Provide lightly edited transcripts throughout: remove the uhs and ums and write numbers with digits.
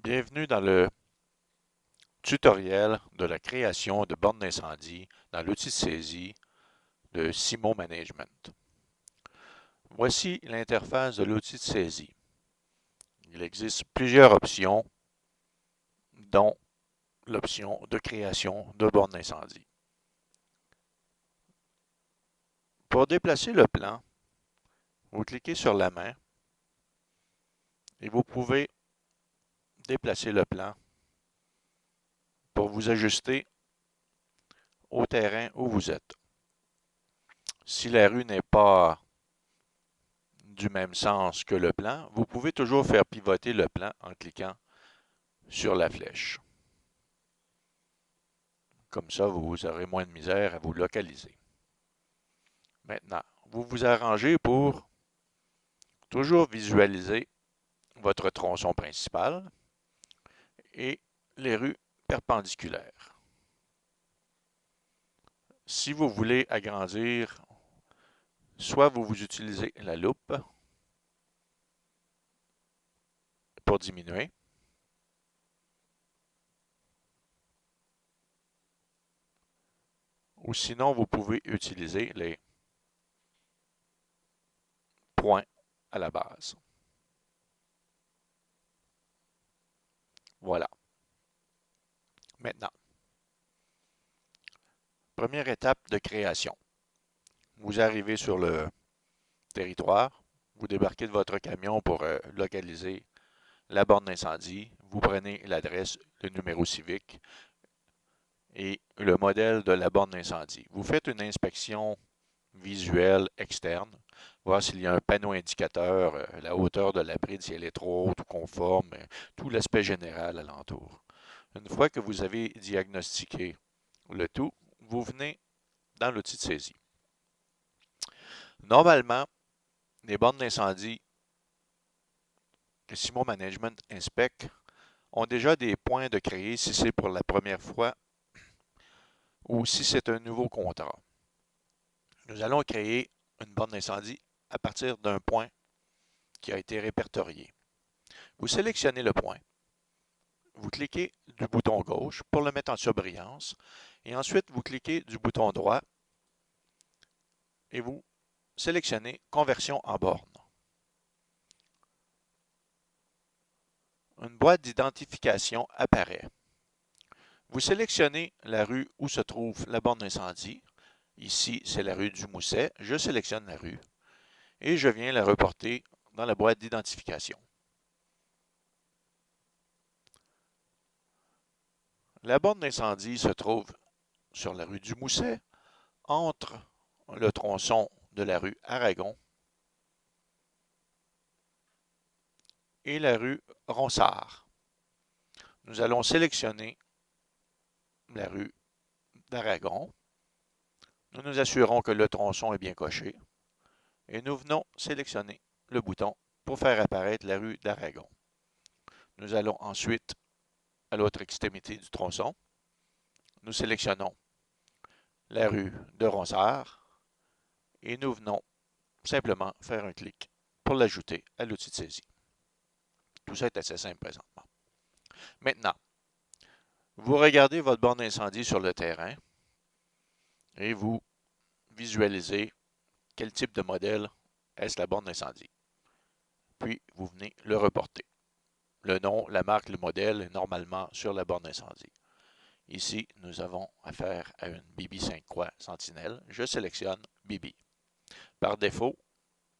Bienvenue dans le tutoriel de la création de bornes d'incendie dans l'outil de saisie de Simo Management. Voici l'interface de l'outil de saisie. Il existe plusieurs options, dont l'option de création de bornes d'incendie. Pour déplacer le plan, vous cliquez sur la main et vous pouvez déplacer le plan pour vous ajuster au terrain où vous êtes. Si la rue n'est pas du même sens que le plan, vous pouvez toujours faire pivoter le plan en cliquant sur la flèche. Comme ça, vous aurez moins de misère à vous localiser. Maintenant, vous vous arrangez pour toujours visualiser votre tronçon principal et les rues perpendiculaires. Si vous voulez agrandir, soit vous utilisez la loupe pour diminuer, ou sinon vous pouvez utiliser les points à la base. Voilà. Maintenant, première étape de création. Vous arrivez sur le territoire, vous débarquez de votre camion pour localiser la borne d'incendie, vous prenez l'adresse, le numéro civique et le modèle de la borne d'incendie. Vous faites une inspection visuelle externe, voir s'il y a un panneau indicateur, la hauteur de la bride, si elle est trop haute ou conforme, tout l'aspect général alentour. Une fois que vous avez diagnostiqué le tout, vous venez dans l'outil de saisie. Normalement, les bornes d'incendie que Simo Management inspecte ont déjà des points de créer si c'est pour la première fois ou si c'est un nouveau contrat. Nous allons créer une borne d'incendie à partir d'un point qui a été répertorié. Vous sélectionnez le point, vous cliquez du bouton gauche pour le mettre en surbrillance et ensuite vous cliquez du bouton droit et vous sélectionnez Conversion en borne. Une boîte d'identification apparaît. Vous sélectionnez la rue où se trouve la borne d'incendie. Ici, c'est la rue du Mousset. Je sélectionne la rue et je viens la reporter dans la boîte d'identification. La borne d'incendie se trouve sur la rue du Mousset, entre le tronçon de la rue Aragon et la rue Ronsard. Nous allons sélectionner la rue d'Aragon. Nous nous assurons que le tronçon est bien coché et nous venons sélectionner le bouton pour faire apparaître la rue d'Aragon. Nous allons ensuite à l'autre extrémité du tronçon. Nous sélectionnons la rue de Ronsard et nous venons simplement faire un clic pour l'ajouter à l'outil de saisie. Tout ça est assez simple présentement. Maintenant, vous regardez votre borne d'incendie sur le terrain et vous visualisez quel type de modèle est-ce la borne d'incendie. Puis, vous venez le reporter. Le nom, la marque, le modèle est normalement sur la borne d'incendie. Ici, nous avons affaire à une BB 5 Croix Sentinelle. Je sélectionne BB. Par défaut,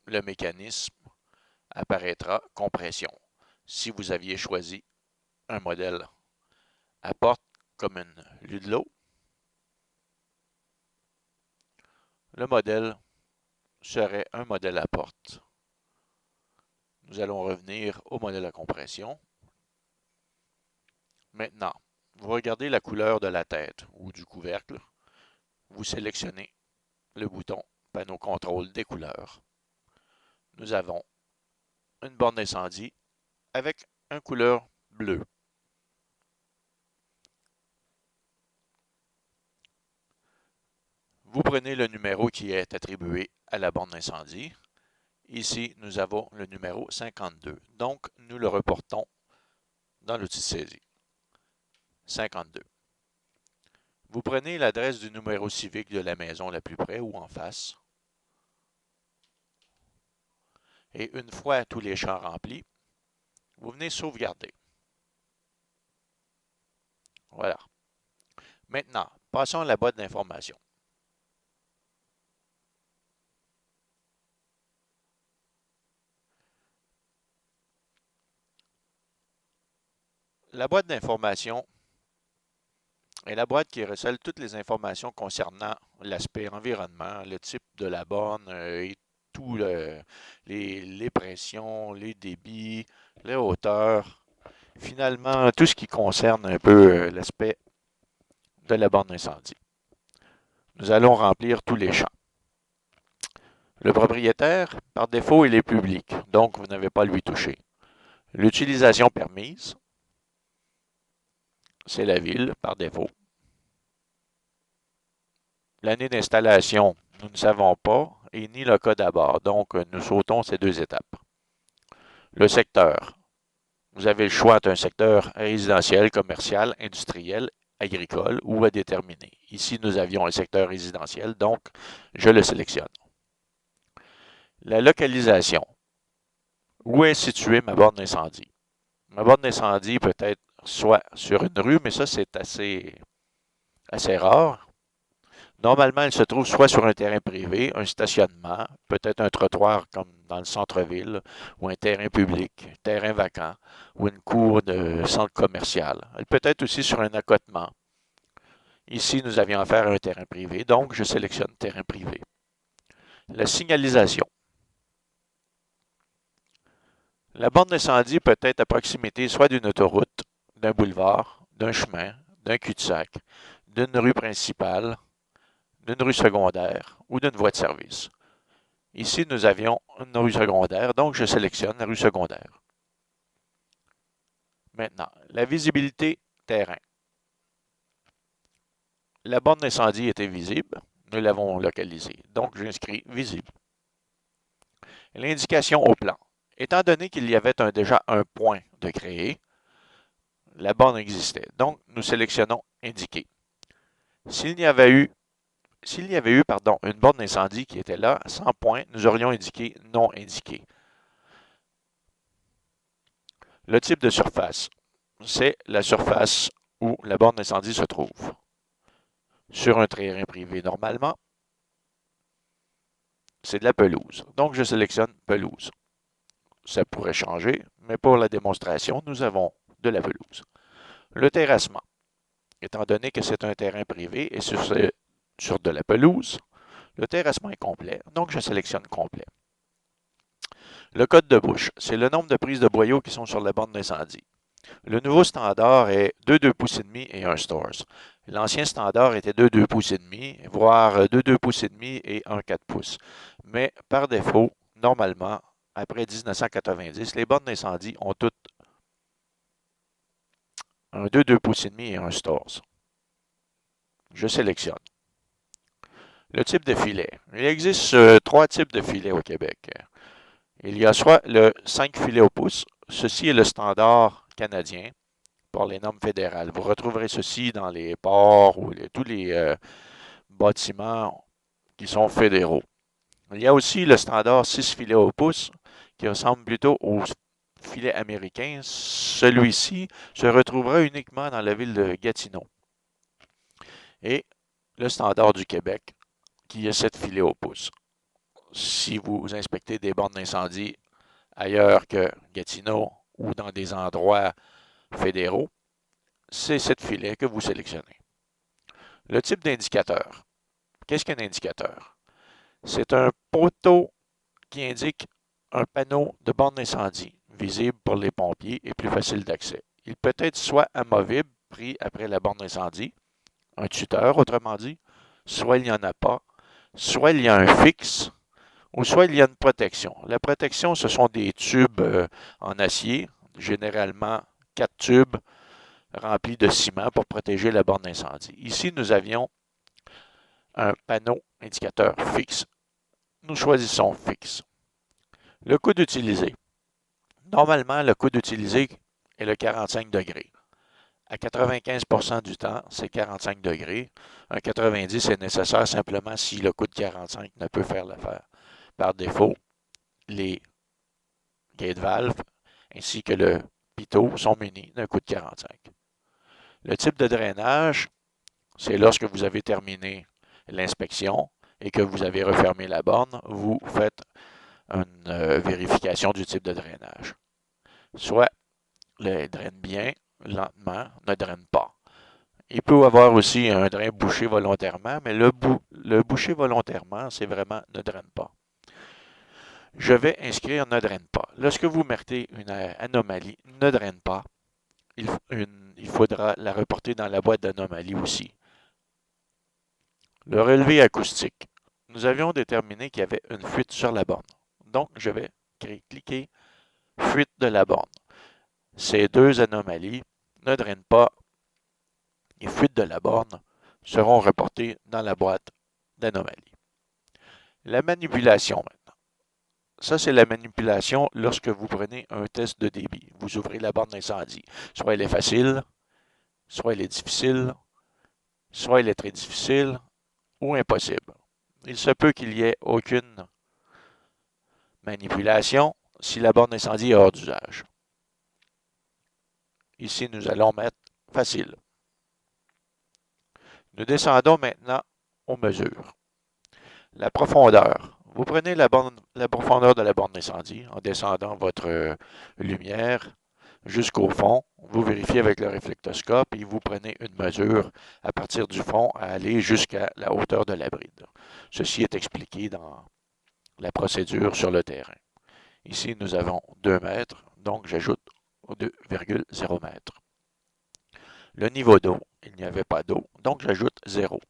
le mécanisme apparaîtra compression. Si vous aviez choisi un modèle à porte comme une Ludlow, le modèle serait un modèle à porte. Nous allons revenir au modèle à compression. Maintenant, vous regardez la couleur de la tête ou du couvercle. Vous sélectionnez le bouton panneau contrôle des couleurs. Nous avons une borne d'incendie avec une couleur bleue. Vous prenez le numéro qui est attribué à la borne d'incendie. Ici, nous avons le numéro 52. Donc, nous le reportons dans l'outil de saisie. 52. Vous prenez l'adresse du numéro civique de la maison la plus près ou en face. Et une fois tous les champs remplis, vous venez sauvegarder. Voilà. Maintenant, passons à la boîte d'information. La boîte d'information est la boîte qui recèle toutes les informations concernant l'aspect environnement, le type de la borne et tout les pressions, les débits, les hauteurs. Finalement, tout ce qui concerne un peu l'aspect de la borne d'incendie. Nous allons remplir tous les champs. Le propriétaire, par défaut, il est public, donc vous n'avez pas à lui toucher. L'utilisation permise, c'est la ville, par défaut. L'année d'installation, nous ne savons pas, et ni le code à bord, donc nous sautons ces deux étapes. Le secteur, vous avez le choix d'un secteur résidentiel, commercial, industriel, agricole ou à déterminer. Ici, nous avions un secteur résidentiel, donc je le sélectionne. La localisation. Où est située ma borne d'incendie? Ma borne d'incendie peut être soit sur une rue, mais ça, c'est assez rare. Normalement, elle se trouve soit sur un terrain privé, un stationnement, peut-être un trottoir comme dans le centre-ville, ou un terrain public, terrain vacant, ou une cour de centre commercial. Elle peut être aussi sur un accotement. Ici, nous avions affaire à un terrain privé, donc je sélectionne terrain privé. La signalisation. La borne d'incendie peut être à proximité soit d'une autoroute, d'un boulevard, d'un chemin, d'un cul-de-sac, d'une rue principale, d'une rue secondaire ou d'une voie de service. Ici, nous avions une rue secondaire, donc je sélectionne la rue secondaire. Maintenant, la visibilité terrain. La borne d'incendie était visible, nous l'avons localisée, donc j'inscris visible. L'indication au plan. Étant donné qu'il y avait déjà un point de créé, la borne existait, donc nous sélectionnons indiquer. S'il y avait eu une borne d'incendie qui était là, sans point, nous aurions indiqué non indiqué. Le type de surface, c'est la surface où la borne d'incendie se trouve. Sur un terrain privé, normalement, c'est de la pelouse. Donc, je sélectionne pelouse. Ça pourrait changer, mais pour la démonstration, nous avons de la pelouse. Le terrassement, étant donné que c'est un terrain privé et sur de la pelouse, le terrassement est complet, donc je sélectionne complet. Le code de bouche, c'est le nombre de prises de boyaux qui sont sur la borne d'incendie. Le nouveau standard est 2 pouces et demi et un stores. L'ancien standard était 2 pouces et demi, voire 2 pouces et demi et un 4 pouces. Mais par défaut, normalement, après 1990, les bornes d'incendie ont toutes un 2 pouces et demi et un stores. Je sélectionne. Le type de filet. Il existe 3 types de filets au Québec. Il y a soit le 5 filets au pouce. Ceci est le standard canadien pour les normes fédérales. Vous retrouverez ceci dans les ports ou tous les bâtiments qui sont fédéraux. Il y a aussi le standard 6 filets au pouce qui ressemble plutôt au filet américain. Celui-ci se retrouvera uniquement dans la ville de Gatineau. Et le standard du Québec qui est 7 filets au pouce. Si vous inspectez des bornes d'incendie ailleurs que Gatineau ou dans des endroits fédéraux, c'est 7 filets que vous sélectionnez. Le type d'indicateur. Qu'est-ce qu'un indicateur? C'est un poteau qui indique un panneau de borne d'incendie, visible pour les pompiers et plus facile d'accès. Il peut être soit amovible, pris après la borne d'incendie, un tuteur autrement dit, soit il n'y en a pas, soit il y a un fixe, ou soit il y a une protection. La protection, ce sont des tubes en acier, généralement 4 tubes remplis de ciment pour protéger la borne d'incendie. Ici, nous avions un panneau indicateur fixe. Nous choisissons fixe. Le coude utilisé. Normalement, le coude utilisé est le 45 degrés. À 95% du temps, c'est 45 degrés. Un 90 est nécessaire simplement si le coup de 45 ne peut faire l'affaire. Par défaut, les gate valves ainsi que le pitot sont munis d'un coup de 45. Le type de drainage, c'est lorsque vous avez terminé l'inspection et que vous avez refermé la borne, vous faites une vérification du type de drainage. Soit le draine bien, lentement, ne draine pas. Il peut y avoir aussi un drain bouché volontairement, mais le boucher volontairement, c'est vraiment ne draine pas. Je vais inscrire ne draine pas. Lorsque vous mettez une anomalie ne draine pas, il faudra la reporter dans la boîte d'anomalie aussi. Le relevé acoustique. Nous avions déterminé qu'il y avait une fuite sur la borne. Donc, je vais cliquer fuite de la borne. Ces deux anomalies, ne drainent pas et fuite de la borne, seront reportées dans la boîte d'anomalies. La manipulation maintenant. Ça, c'est la manipulation lorsque vous prenez un test de débit. Vous ouvrez la borne d'incendie. Soit elle est facile, soit elle est difficile, soit elle est très difficile ou impossible. Il se peut qu'il n'y ait aucune manipulation si la borne d'incendie est hors d'usage. Ici, nous allons mettre facile. Nous descendons maintenant aux mesures. La profondeur. Vous prenez la profondeur de la borne d'incendie en descendant votre lumière jusqu'au fond. Vous vérifiez avec le réflectoscope et vous prenez une mesure à partir du fond à aller jusqu'à la hauteur de la bride. Ceci est expliqué dans la procédure sur le terrain. Ici, nous avons 2 mètres, donc j'ajoute 2,0 mètres. Le niveau d'eau, il n'y avait pas d'eau, donc j'ajoute 0.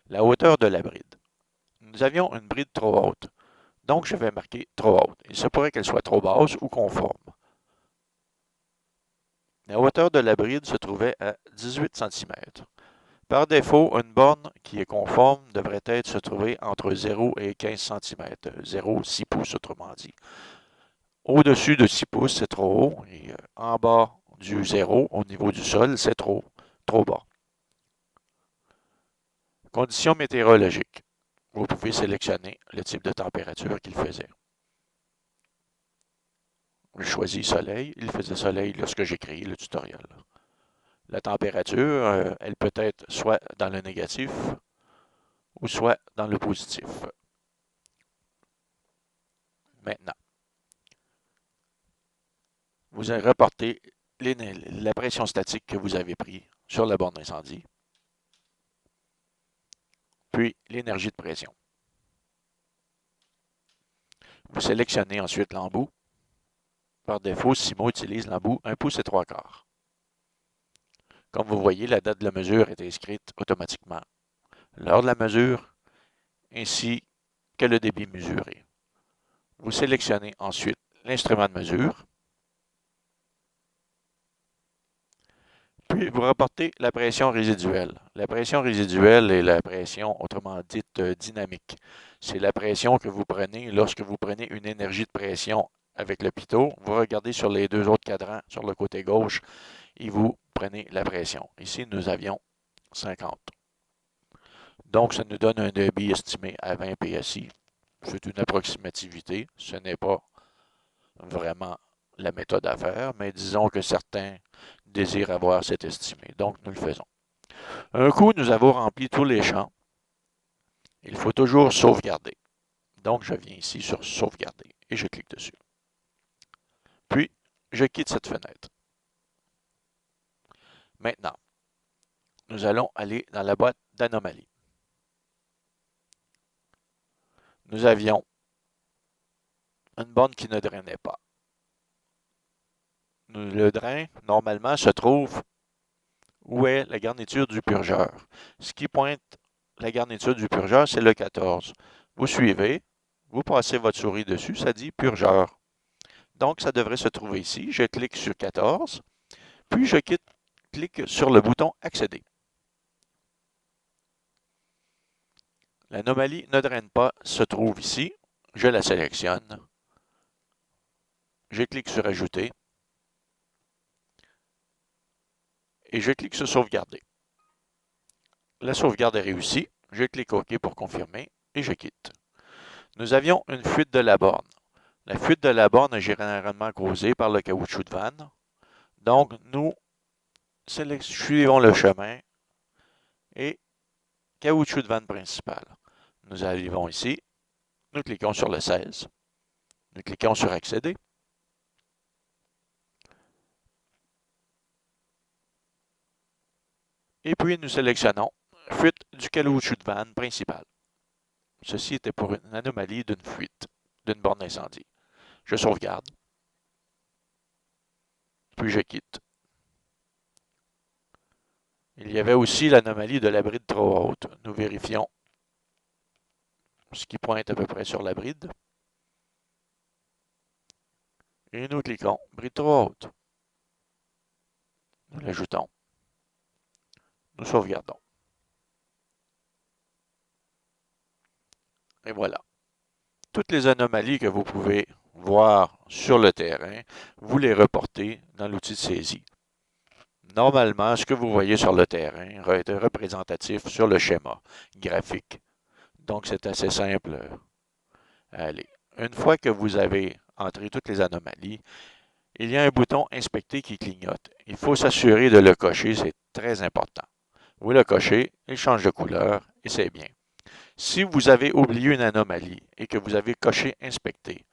La hauteur de la bride. Nous avions une bride trop haute, donc je vais marquer trop haute. Il se pourrait qu'elle soit trop basse ou conforme. La hauteur de la bride se trouvait à 18 cm. Par défaut, une borne qui est conforme devrait se trouver entre 0 et 15 cm. 0, 6 pouces autrement dit. Au-dessus de 6 pouces, c'est trop haut. Et en bas du 0, au niveau du sol, c'est trop bas. Conditions météorologiques. Vous pouvez sélectionner le type de température qu'il faisait. Je choisis soleil. Il faisait soleil lorsque j'ai créé le tutoriel. La température, elle peut être soit dans le négatif ou soit dans le positif. Maintenant, vous reportez la pression statique que vous avez prise sur la borne d'incendie, puis l'énergie de pression. Vous sélectionnez ensuite l'embout. Par défaut, Simo utilise l'embout 1 pouce et 3/4. Comme vous voyez, la date de la mesure est inscrite automatiquement. L'heure de la mesure, ainsi que le débit mesuré. Vous sélectionnez ensuite l'instrument de mesure, puis vous reportez la pression résiduelle. La pression résiduelle est la pression autrement dite dynamique. C'est la pression que vous prenez lorsque vous prenez une énergie de pression avec le pitot. Vous regardez sur les deux autres cadrans sur le côté gauche et vous prenez la pression. Ici, nous avions 50. Donc, ça nous donne un débit estimé à 20 PSI. C'est une approximativité. Ce n'est pas vraiment la méthode à faire, mais disons que certains désirent avoir cet estimé. Donc, nous le faisons. Un coup, nous avons rempli tous les champs. Il faut toujours sauvegarder. Donc, je viens ici sur sauvegarder et je clique dessus. Puis, je quitte cette fenêtre. Maintenant, nous allons aller dans la boîte d'anomalies. Nous avions une borne qui ne drainait pas. Le drain, normalement, se trouve où est la garniture du purgeur. Ce qui pointe la garniture du purgeur, c'est le 14. Vous suivez, vous passez votre souris dessus, ça dit purgeur. Donc, ça devrait se trouver ici. Je clique sur 14, puis je clique sur le bouton accéder. L'anomalie ne draine pas se trouve ici. Je la sélectionne. Je clique sur ajouter. et je clique sur sauvegarder. La sauvegarde est réussie. Je clique OK pour confirmer et je quitte. Nous avions une fuite de la borne. La fuite de la borne est généralement causée par le caoutchouc de vanne. Donc, nous suivons le chemin et caoutchouc de vanne principal. Nous arrivons ici. Nous cliquons sur le 16. Nous cliquons sur accéder. Et puis, nous sélectionnons fuite du caoutchouc de vanne principal. Ceci était pour une anomalie d'une fuite, d'une borne d'incendie. Je sauvegarde. Puis je quitte. Il y avait aussi l'anomalie de la bride trop haute. Nous vérifions ce qui pointe à peu près sur la bride. Et nous cliquons bride trop haute. Nous l'ajoutons. Nous sauvegardons. Et voilà. Toutes les anomalies que vous pouvez voir sur le terrain, vous les reportez dans l'outil de saisie. Normalement, ce que vous voyez sur le terrain va être représentatif sur le schéma graphique. Donc, c'est assez simple à aller. Une fois que vous avez entré toutes les anomalies, il y a un bouton Inspecter qui clignote. Il faut s'assurer de le cocher, c'est très important. Vous le cochez, il change de couleur et c'est bien. Si vous avez oublié une anomalie et que vous avez coché Inspecter,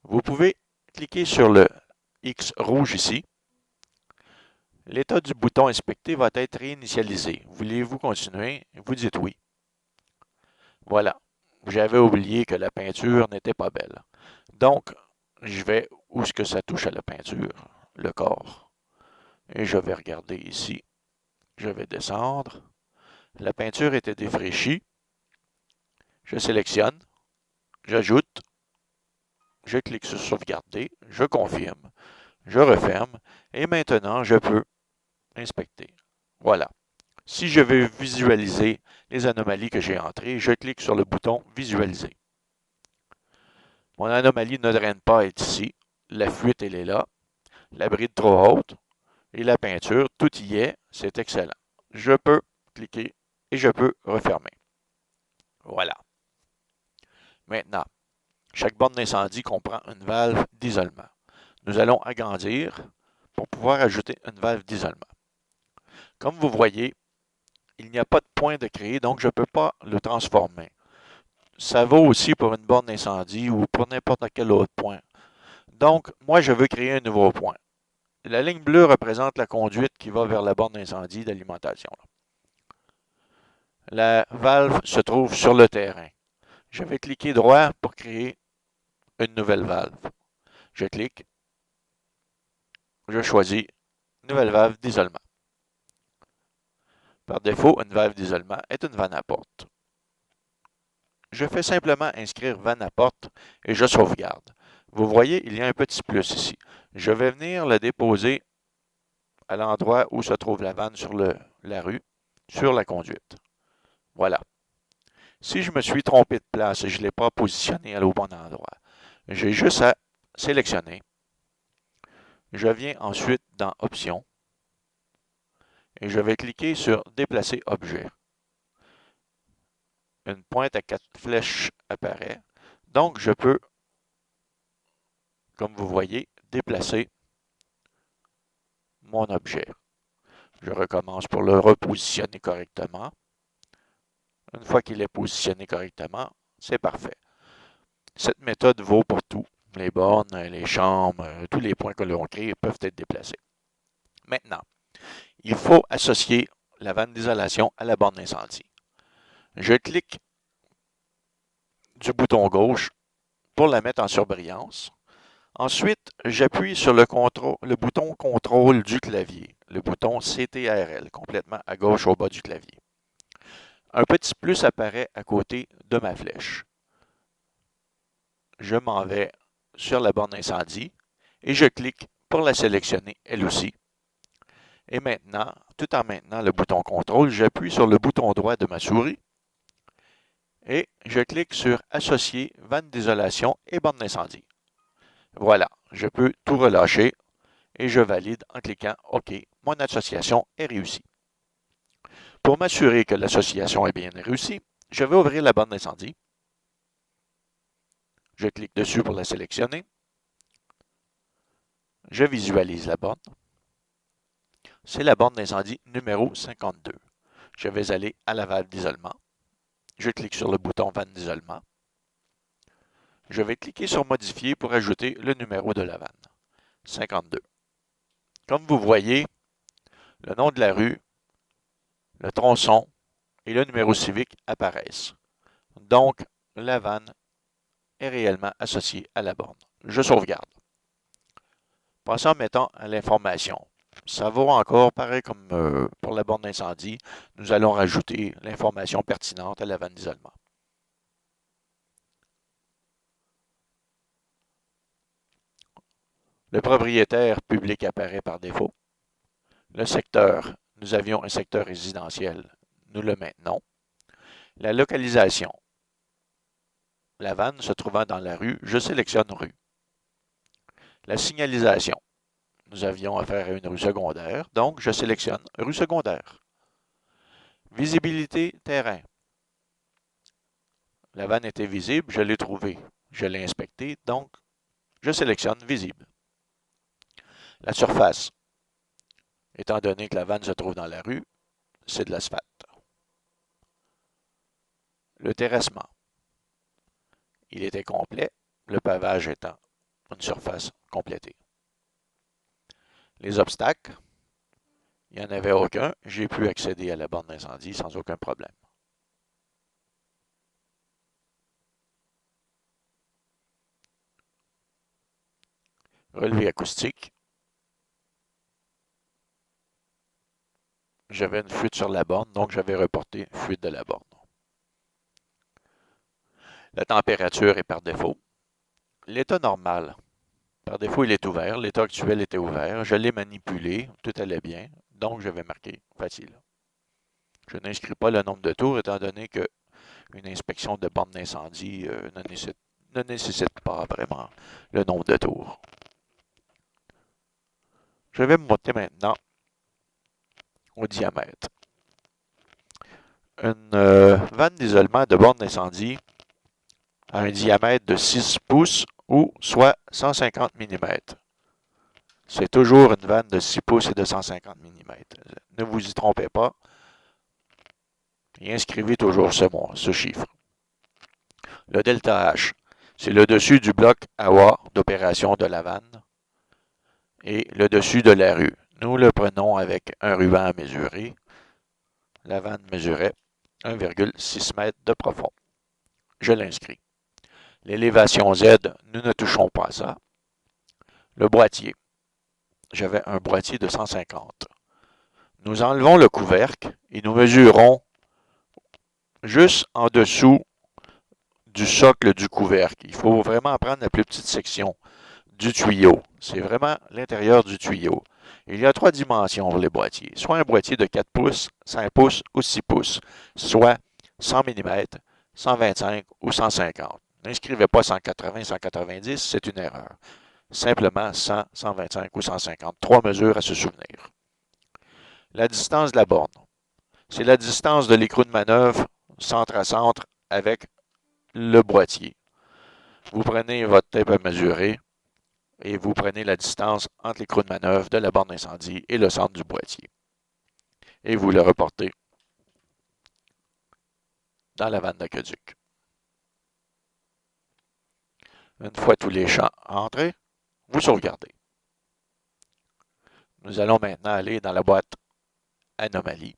vous pouvez cliquer sur le X rouge ici. L'état du bouton Inspecter va être réinitialisé. Voulez-vous continuer? Vous dites oui. Voilà. J'avais oublié que la peinture n'était pas belle. Donc, je vais où est-ce que ça touche à la peinture, le corps. Et je vais regarder ici. Je vais descendre. La peinture était défraîchie. Je sélectionne. J'ajoute. Je clique sur sauvegarder. Je confirme. Je referme. Et maintenant, je peux inspecter. Voilà. Si je veux visualiser les anomalies que j'ai entrées, je clique sur le bouton Visualiser. Mon anomalie ne draine pas, elle est ici. La fuite, elle est là. La bride trop haute et la peinture, tout y est. C'est excellent. Je peux cliquer et je peux refermer. Voilà. Maintenant, chaque borne d'incendie comprend une valve d'isolement. Nous allons agrandir pour pouvoir ajouter une valve d'isolement. Comme vous voyez, il n'y a pas de point de créer, donc je ne peux pas le transformer. Ça vaut aussi pour une borne d'incendie ou pour n'importe quel autre point. Donc, moi, je veux créer un nouveau point. La ligne bleue représente la conduite qui va vers la borne d'incendie d'alimentation. La valve se trouve sur le terrain. Je vais cliquer droit pour créer une nouvelle valve. Je clique. Je choisis nouvelle valve d'isolement. Par défaut, une valve d'isolement est une vanne à porte. Je fais simplement inscrire vanne à porte et je sauvegarde. Vous voyez, il y a un petit plus ici. Je vais venir le déposer à l'endroit où se trouve la vanne sur la rue, sur la conduite. Voilà. Si je me suis trompé de place et je ne l'ai pas positionné au bon endroit, j'ai juste à sélectionner. Je viens ensuite dans Options et je vais cliquer sur Déplacer objet. Une pointe à 4 flèches apparaît. Donc, je peux, comme vous voyez, déplacer mon objet. Je recommence pour le repositionner correctement. Une fois qu'il est positionné correctement, c'est parfait. Cette méthode vaut pour tout. Les bornes, les chambres, tous les points que l'on crée peuvent être déplacés. Maintenant, il faut associer la vanne d'isolation à la borne d'incendie. Je clique du bouton gauche pour la mettre en surbrillance. Ensuite, j'appuie sur le bouton contrôle du clavier, le bouton CTRL, complètement à gauche au bas du clavier. Un petit plus apparaît à côté de ma flèche. Je m'en vais sur la borne incendie et je clique pour la sélectionner elle aussi. Et maintenant, tout en maintenant le bouton contrôle, j'appuie sur le bouton droit de ma souris et je clique sur Associer vanne d'isolation et borne d'incendie. Voilà, je peux tout relâcher et je valide en cliquant OK mon association est réussie. Pour m'assurer que l'association est bien réussie, je vais ouvrir la borne d'incendie. Je clique dessus pour la sélectionner. Je visualise la borne. C'est la borne d'incendie numéro 52. Je vais aller à la valve d'isolement. Je clique sur le bouton vanne d'isolement. Je vais cliquer sur modifier pour ajouter le numéro de la vanne, 52. Comme vous voyez, le nom de la rue, le tronçon et le numéro civique apparaissent. Donc, la vanne est réellement associée à la borne. Je sauvegarde. Passons maintenant à l'information. Ça vaut encore pareil comme pour la borne d'incendie. Nous allons rajouter l'information pertinente à la vanne d'isolement. Le propriétaire public apparaît par défaut. Le secteur, nous avions un secteur résidentiel, nous le maintenons. La localisation, la vanne se trouvant dans la rue, je sélectionne rue. La signalisation, nous avions affaire à une rue secondaire, donc je sélectionne rue secondaire. Visibilité terrain. La vanne était visible, je l'ai trouvée. Je l'ai inspectée, donc je sélectionne visible. La surface, étant donné que la vanne se trouve dans la rue, c'est de l'asphalte. Le terrassement, il était complet, le pavage étant une surface complétée. Les obstacles, il n'y en avait aucun. J'ai pu accéder à la borne d'incendie sans aucun problème. Relevé acoustique. J'avais une fuite sur la borne, donc j'avais reporté fuite de la borne. La température est par défaut. L'état normal, par défaut, il est ouvert. L'état actuel était ouvert. Je l'ai manipulé, tout allait bien, donc je vais marquer facile. Je n'inscris pas le nombre de tours, étant donné qu'une inspection de borne d'incendie ne nécessite pas vraiment le nombre de tours. Je vais me monter maintenant au diamètre. Une vanne d'isolement de borne d'incendie a un diamètre de 6 pouces ou soit 150 mm. C'est toujours une vanne de 6 pouces et de 150 mm. Ne vous y trompez pas et inscrivez toujours ce chiffre. Le delta H, c'est le dessus du bloc AWA d'opération de la vanne et le dessus de la rue. Nous le prenons avec un ruban à mesurer. La vanne mesurait 1,6 m de profond. Je l'inscris. L'élévation Z, nous ne touchons pas à ça. Le boîtier. J'avais un boîtier de 150. Nous enlevons le couvercle et nous mesurons juste en dessous du socle du couvercle. Il faut vraiment prendre la plus petite section du tuyau. C'est vraiment l'intérieur du tuyau. Il y a 3 dimensions pour les boîtiers. Soit un boîtier de 4 pouces, 5 pouces ou 6 pouces, soit 100 mm, 125 ou 150. N'inscrivez pas 180, 190, c'est une erreur. Simplement 100, 125 ou 150. 3 mesures à se souvenir. La distance de la borne. C'est la distance de l'écrou de manœuvre centre à centre avec le boîtier. Vous prenez votre tape à mesurer et vous prenez la distance entre l'écrou de manœuvre de la borne d'incendie et le centre du boîtier. Et vous le reportez dans la vanne d'aqueduc. Une fois tous les champs entrés, vous sauvegardez. Nous allons maintenant aller dans la boîte Anomalie.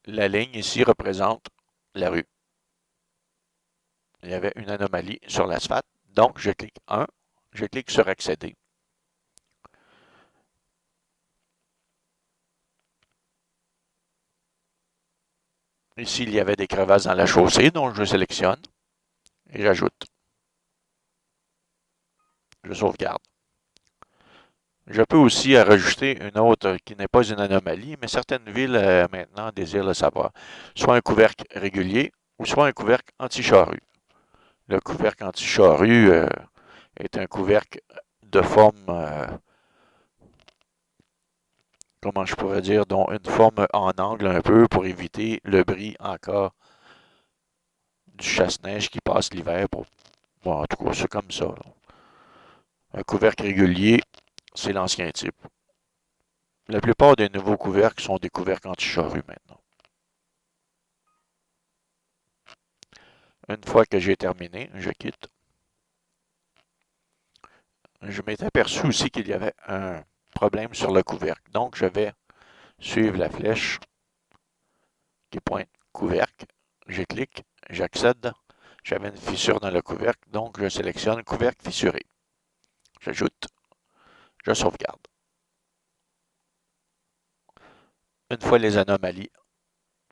La ligne ici représente la rue. Il y avait une anomalie sur l'asphalte, donc je clique 1, je clique sur accéder. Ici, il y avait des crevasses dans la chaussée, donc je sélectionne et j'ajoute. Je sauvegarde. Je peux aussi rajouter une autre qui n'est pas une anomalie, mais certaines villes maintenant désirent le savoir. Soit un couvercle régulier ou soit un couvercle anti-charrue. Le couvercle anti-charrue, est un couvercle de forme, comment je pourrais dire, dont une forme en angle un peu pour éviter le bris en cas du chasse-neige qui passe l'hiver. Bon, en tout cas, c'est comme ça, là. Un couvercle régulier, c'est l'ancien type. La plupart des nouveaux couvercles sont des couvercles anti-charrue maintenant. Une fois que j'ai terminé, je quitte. Je m'étais aperçu aussi qu'il y avait un problème sur le couvercle. Donc, je vais suivre la flèche qui pointe couvercle. Je clique, j'accède. J'avais une fissure dans le couvercle, donc je sélectionne couvercle fissuré. J'ajoute, je sauvegarde. Une fois les anomalies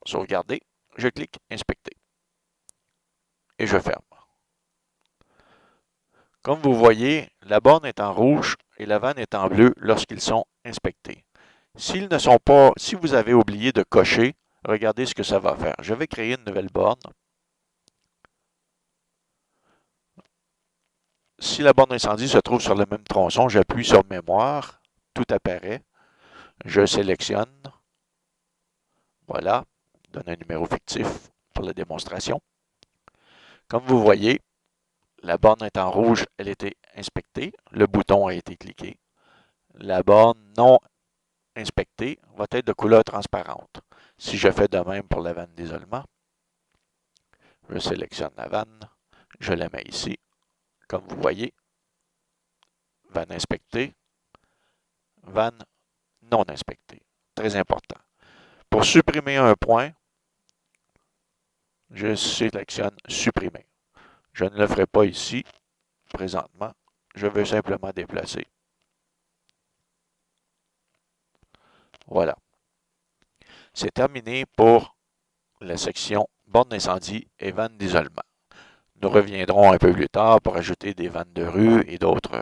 sauvegardées, je clique inspecter et je ferme. Comme vous voyez, la borne est en rouge et la vanne est en bleu lorsqu'ils sont inspectés. S'ils ne sont pas, si vous avez oublié de cocher, regardez ce que ça va faire. Je vais créer une nouvelle borne. Si la borne incendie se trouve sur le même tronçon, j'appuie sur mémoire, tout apparaît, je sélectionne, voilà, donne un numéro fictif pour la démonstration. Comme vous voyez, la borne est en rouge, elle a été inspectée, le bouton a été cliqué. La borne non inspectée va être de couleur transparente. Si je fais de même pour la vanne d'isolement, je sélectionne la vanne, je la mets ici. Comme vous voyez, vanne inspectée, vanne non inspectée. Très important. Pour supprimer un point, je sélectionne supprimer. Je ne le ferai pas ici, présentement. Je veux simplement déplacer. Voilà. C'est terminé pour la section borne d'incendie et vannes d'isolement. Nous reviendrons un peu plus tard pour ajouter des vannes de rue et d'autres